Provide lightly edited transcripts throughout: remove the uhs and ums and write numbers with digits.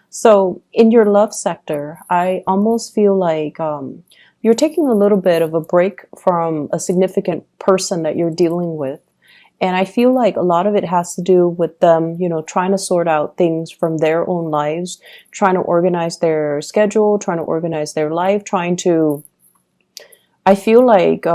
So in your love sector, I almost feel like you're taking a little bit of a break from a significant person that you're dealing with. And I feel like a lot of it has to do with them, trying to sort out things from their own lives, trying to organize their schedule, trying to organize their life, I feel like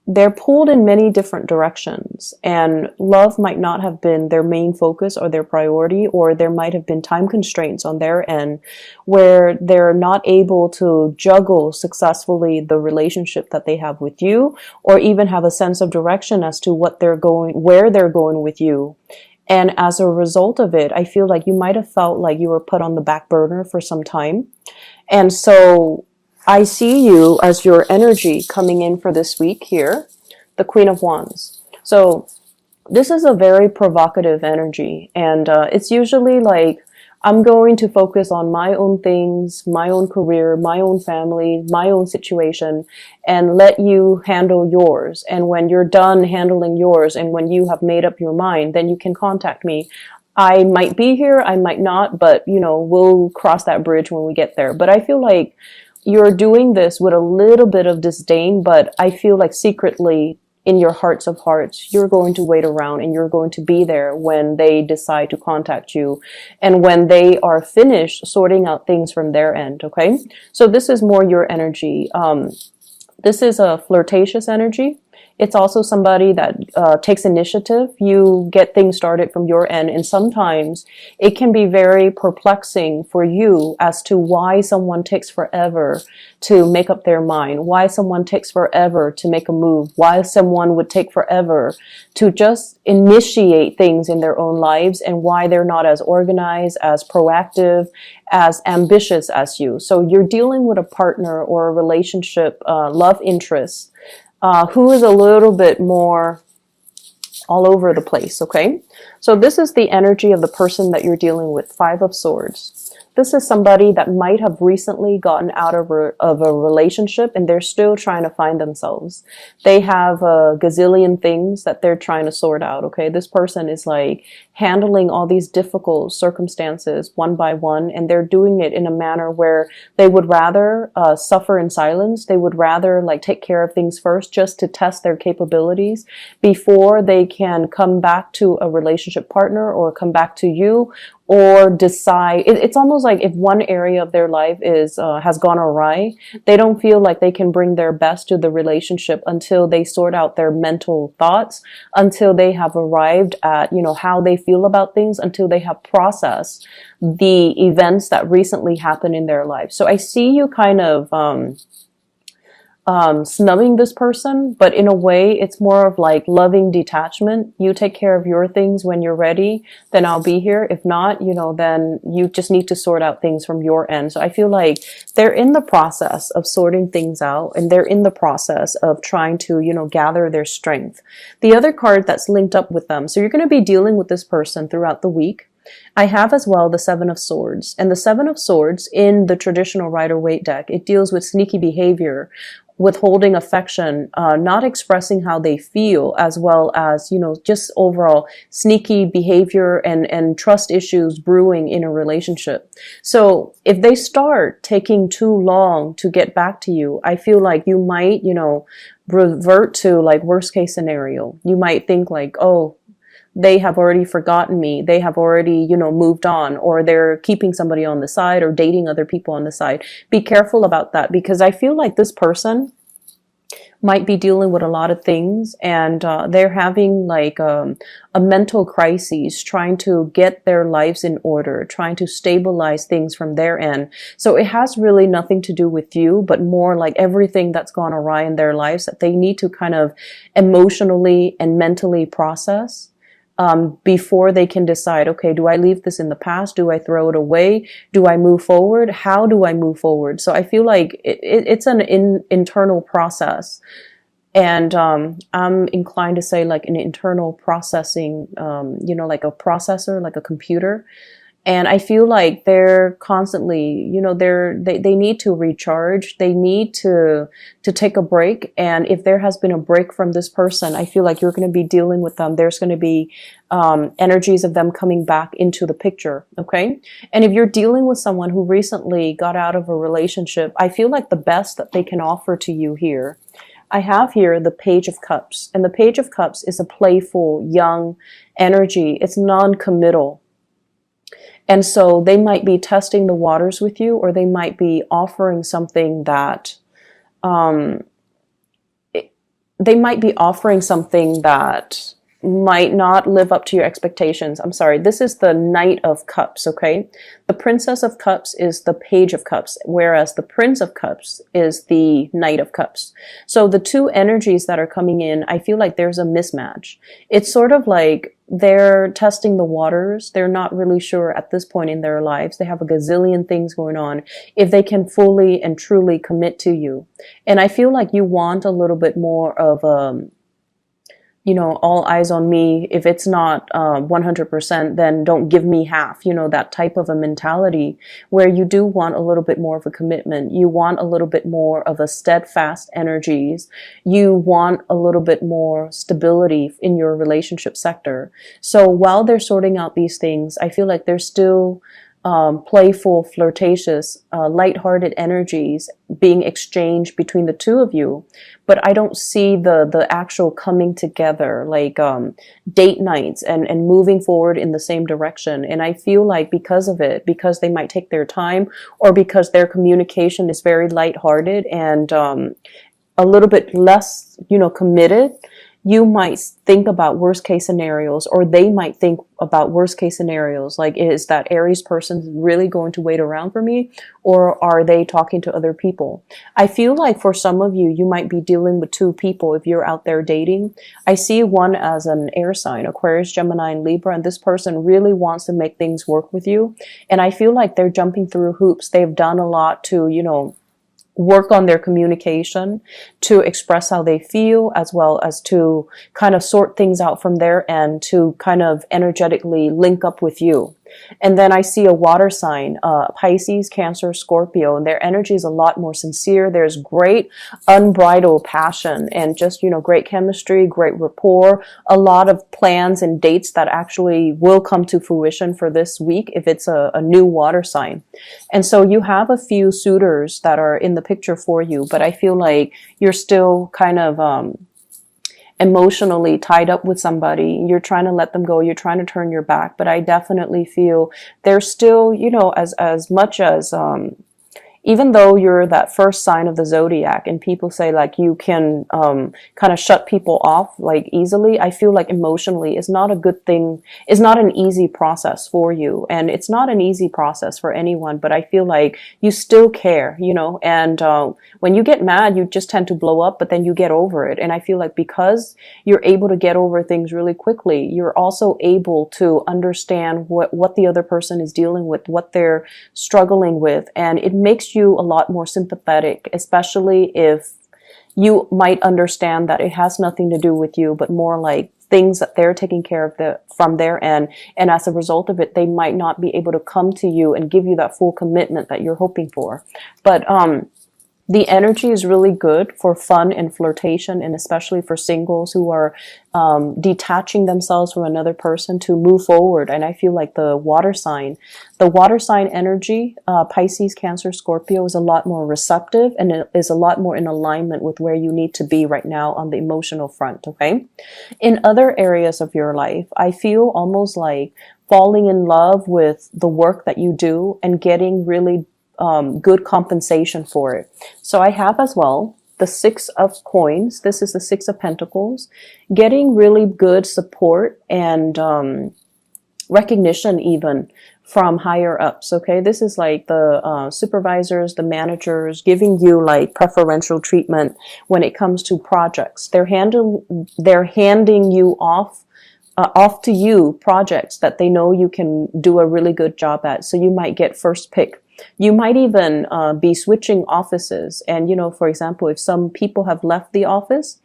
they're pulled in many different directions, and love might not have been their main focus or their priority, or there might have been time constraints on their end where they're not able to juggle successfully the relationship that they have with you, or even have a sense of direction as to where they're going with you. And as a result of it, I feel like you might have felt like you were put on the back burner for some time. And so I see you as your energy coming in for this week here, the Queen of Wands. So this is a very provocative energy, and it's usually like, I'm going to focus on my own things, my own career, my own family, my own situation, and let you handle yours. And when you're done handling yours, and when you have made up your mind, then you can contact me. I might be here, I might not, but we'll cross that bridge when we get there. But I feel like you're doing this with a little bit of disdain, but I feel like secretly in your hearts of hearts, you're going to wait around and you're going to be there when they decide to contact you and when they are finished sorting out things from their end. Okay. So this is more your energy. This is a flirtatious energy. It's also somebody that takes initiative. You get things started from your end, and sometimes it can be very perplexing for you as to why someone takes forever to make up their mind, why someone takes forever to make a move, why someone would take forever to just initiate things in their own lives, and why they're not as organized, as proactive, as ambitious as you. So you're dealing with a partner or a relationship, love interest, who is a little bit more all over the place, okay? So this is the energy of the person that you're dealing with, Five of Swords. This is somebody that might have recently gotten out of a relationship, and they're still trying to find themselves. They have a gazillion things that they're trying to sort out, okay? This person is like handling all these difficult circumstances one by one, and they're doing it in a manner where they would rather suffer in silence. They would rather like take care of things first just to test their capabilities before they can come back to a relationship partner or come back to you, or decide. It's almost like if one area of their life has gone awry, they don't feel like they can bring their best to the relationship until they sort out their mental thoughts, until they have arrived at how they feel about things, until they have processed the events that recently happened in their life. So I see you kind of snubbing this person, but in a way it's more of like loving detachment. You take care of your things when you're ready, then I'll be here. If not, then you just need to sort out things from your end. So I feel like they're in the process of sorting things out, and they're in the process of trying to, gather their strength. The other card that's linked up with them, so you're going to be dealing with this person throughout the week. I have as well the Seven of Swords, and the Seven of Swords in the traditional Rider-Waite deck, it deals with sneaky behavior, withholding affection, not expressing how they feel, as well as, just overall sneaky behavior and trust issues brewing in a relationship. So if they start taking too long to get back to you, I feel like you might, revert to like worst case scenario. You might think like, oh, they have already forgotten me. They have already, moved on, or they're keeping somebody on the side or dating other people on the side. Be careful about that, because I feel like this person might be dealing with a lot of things, and they're having like a mental crisis, trying to get their lives in order, trying to stabilize things from their end. So it has really nothing to do with you, but more like everything that's gone awry in their lives that they need to kind of emotionally and mentally process before they can decide, okay, do I leave this in the past? Do I throw it away? Do I move forward? How do I move forward? So I feel like it's an internal process. And I'm inclined to say like an internal processing, like a processor, like a computer. And I feel like they're constantly, you know, they need to recharge. They need to take a break. And if there has been a break from this person, I feel like you're going to be dealing with them. There's going to be energies of them coming back into the picture. Okay. And if you're dealing with someone who recently got out of a relationship, I feel like the best that they can offer to you here, I have here the Page of Cups. And the Page of Cups is a playful, young energy. It's non-committal. And so they might be testing the waters with you, or they might be offering something that, um, they might be offering something that might not live up to your expectations. I'm sorry. This is the Knight of Cups, okay? The Princess of Cups is the Page of Cups, whereas the Prince of Cups is the Knight of Cups. So the two energies that are coming in, I feel like there's a mismatch. It's sort of like they're testing the waters. They're not really sure at this point in their lives. They have a gazillion things going on if they can fully and truly commit to you. And I feel like you want a little bit more of you know, all eyes on me. If it's not 100%, then don't give me half, you know, that type of a mentality where you do want a little bit more of a commitment. You want a little bit more of a steadfast energies. You want a little bit more stability in your relationship sector. So while they're sorting out these things, I feel like they're still playful, flirtatious, lighthearted energies being exchanged between the two of you. But I don't see the actual coming together, like date nights and moving forward in the same direction. And I feel like because of it, because they might take their time, or because their communication is very lighthearted and a little bit less, you know, committed, you might think about worst case scenarios, or they might think about worst case scenarios. Like, is that Aries person really going to wait around for me, or are they talking to other people? I feel like for some of you, you might be dealing with two people if you're out there dating. I see one as an air sign, Aquarius, Gemini, and Libra, and this person really wants to make things work with you. And I feel like they're jumping through hoops. They've done a lot to, you know, work on their communication, to express how they feel, as well as to kind of sort things out from their end, to kind of energetically link up with you. And then I see a water sign, Pisces, Cancer, Scorpio, and their energy is a lot more sincere. There's great unbridled passion and just, you know, great chemistry, great rapport, a lot of plans and dates that actually will come to fruition for this week if it's a new water sign. And so you have a few suitors that are in the picture for you, but I feel like you're still kind of emotionally tied up with somebody. You're trying to let them go. You're trying to turn your back. But I definitely feel there's still, you know, as much as, even though you're that first sign of the zodiac and people say like you can kind of shut people off like easily, I feel like emotionally it's not a good thing. It's not an easy process for you, and it's not an easy process for anyone, but I feel like you still care, you know, and when you get mad, you just tend to blow up, but then you get over it. And I feel like because you're able to get over things really quickly, you're also able to understand what the other person is dealing with, what they're struggling with, and it makes you a lot more sympathetic, especially if you might understand that it has nothing to do with you, but more like things that they're taking care of from their end. And as a result of it, they might not be able to come to you and give you that full commitment that you're hoping for. But the energy is really good for fun and flirtation, and especially for singles who are detaching themselves from another person to move forward. And I feel like the water sign energy, Pisces, Cancer, Scorpio, is a lot more receptive, and it is a lot more in alignment with where you need to be right now on the emotional front, okay? In other areas of your life, I feel almost like falling in love with the work that you do and getting really good compensation for it. So I have as well the Six of Coins. This is the Six of Pentacles. Getting really good support and recognition even from higher ups, okay? This is like the supervisors, the managers, giving you like preferential treatment when it comes to projects. They're handing you off to you projects that they know you can do a really good job at. So you might get first pick. You might even be switching offices. And, you know, for example, if some people have left the office,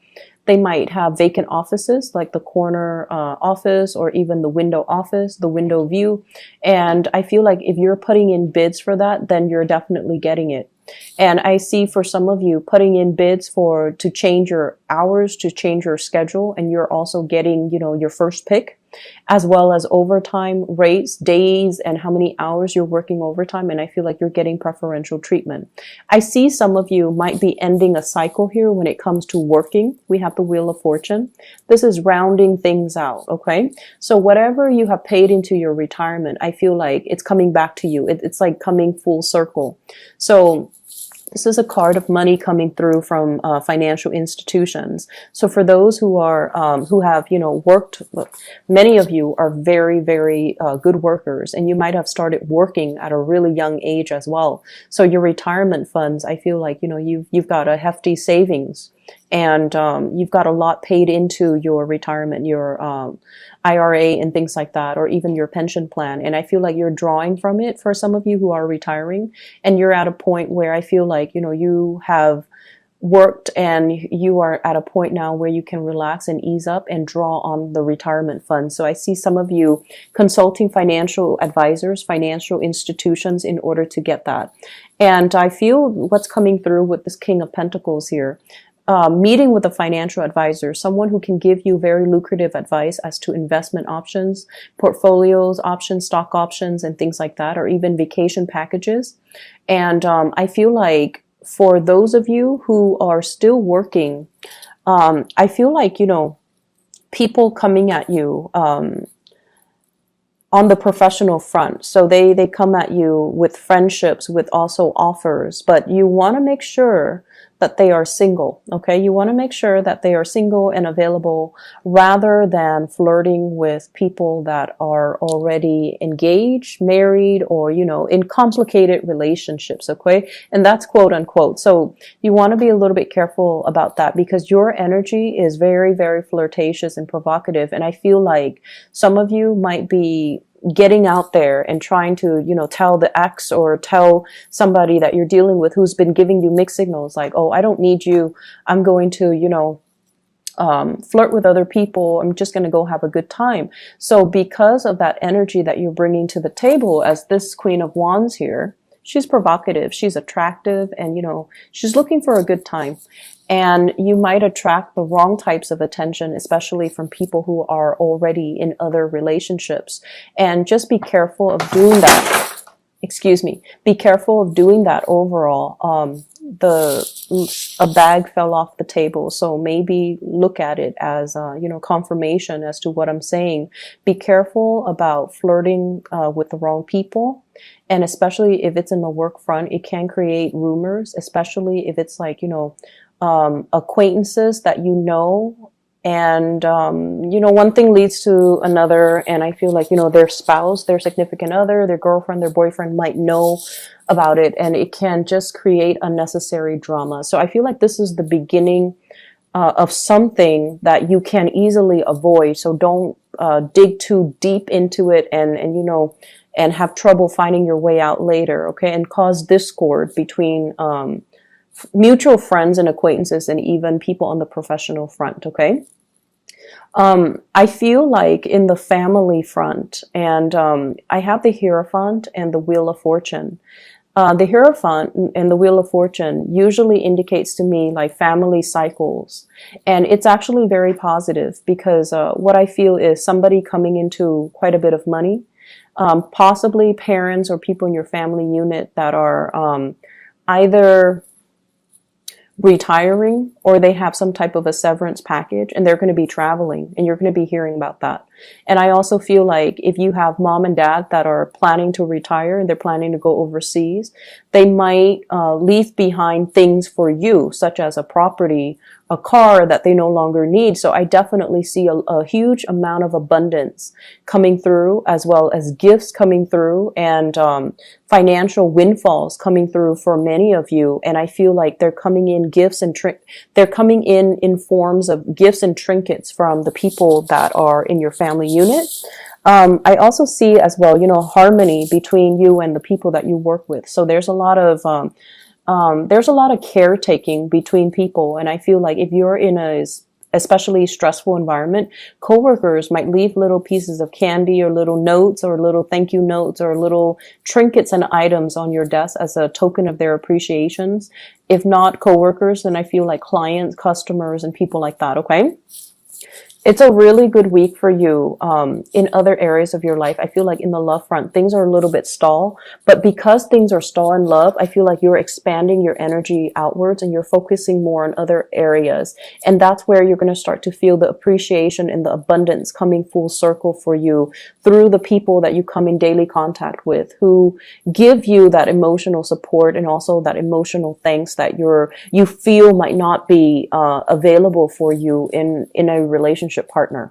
They might have vacant offices, like the corner office, or even the window office, the window view. And I feel like if you're putting in bids for that, then you're definitely getting it. And I see for some of you putting in bids to change your hours, to change your schedule, and you're also getting, your first pick, as well as overtime rates, days, and how many hours you're working overtime. And I feel like you're getting preferential treatment. I see some of you might be ending a cycle here when it comes to working. We have the Wheel of Fortune. This is rounding things out, okay? So whatever you have paid into your retirement, I feel like it's coming back to you. It's like coming full circle. So this is a card of money coming through from financial institutions. So for those who have worked, many of you are very, very good workers, and you might have started working at a really young age as well. So your retirement funds, I feel like you've got a hefty savings, and you've got a lot paid into your retirement, your IRA and things like that, or even your pension plan. And I feel like you're drawing from it for some of you who are retiring, and you're at a point where I feel like, you have worked and you are at a point now where you can relax and ease up and draw on the retirement fund. So I see some of you consulting financial advisors, financial institutions in order to get that. And I feel what's coming through with this King of Pentacles here, meeting with a financial advisor, someone who can give you very lucrative advice as to investment options, portfolios, options, stock options, and things like that, or even vacation packages. And I feel like for those of you who are still working, I feel like, people coming at you on the professional front. So they come at you with friendships, with also offers, but you want to make sure that they are single, okay? You want to make sure that they are single and available, rather than flirting with people that are already engaged, married, or, in complicated relationships, okay? And that's quote unquote. So you want to be a little bit careful about that, because your energy is very, very flirtatious and provocative. And I feel like some of you might be getting out there and trying to, tell the ex or tell somebody that you're dealing with who's been giving you mixed signals, like, oh, I don't need you. I'm going to, flirt with other people. I'm just going to go have a good time. So because of that energy that you're bringing to the table as this Queen of Wands here, she's provocative, she's attractive, and, she's looking for a good time. And you might attract the wrong types of attention, especially from people who are already in other relationships. And just be careful of doing that. Excuse me. Be careful of doing that overall. A bag fell off the table. So maybe look at it as, confirmation as to what I'm saying. Be careful about flirting with the wrong people. And especially if it's in the work front, it can create rumors, especially if it's like, acquaintances that and one thing leads to another, and I feel like their spouse, their significant other, their girlfriend, their boyfriend might know about it, and it can just create unnecessary drama. So I feel like this is the beginning of something that you can easily avoid. So don't dig too deep into it and have trouble finding your way out later, okay, and cause discord between mutual friends and acquaintances, and even people on the professional front, okay? I feel like in the family front, and I have the Hierophant and the Wheel of Fortune. The Hierophant and the Wheel of Fortune usually indicates to me like family cycles. And it's actually very positive, because what I feel is somebody coming into quite a bit of money, possibly parents or people in your family unit that are either retiring, or they have some type of a severance package, and they're going to be traveling, and you're going to be hearing about that. And I also feel like if you have mom and dad that are planning to retire and they're planning to go overseas, they might leave behind things for you, such as a property, a car that they no longer need. So I definitely see a huge amount of abundance coming through, as well as gifts coming through, and financial windfalls coming through for many of you. And I feel like they're coming in gifts and they're coming in forms of gifts and trinkets from the people that are in your family unit. I also see as well, harmony between you and the people that you work with. So there's a lot of caretaking between people. And I feel like if you're in especially stressful environment, coworkers might leave little pieces of candy or little notes or little thank you notes or little trinkets and items on your desk as a token of their appreciations. If not coworkers, then I feel like clients, customers, and people like that. Okay. It's a really good week for you in other areas of your life. I feel like in the love front, things are a little bit stall, but because things are stall in love, I feel like you're expanding your energy outwards and you're focusing more on other areas. And that's where you're going to start to feel the appreciation and the abundance coming full circle for you through the people that you come in daily contact with, who give you that emotional support and also that emotional thanks that you feel might not be available for you in a relationship partner.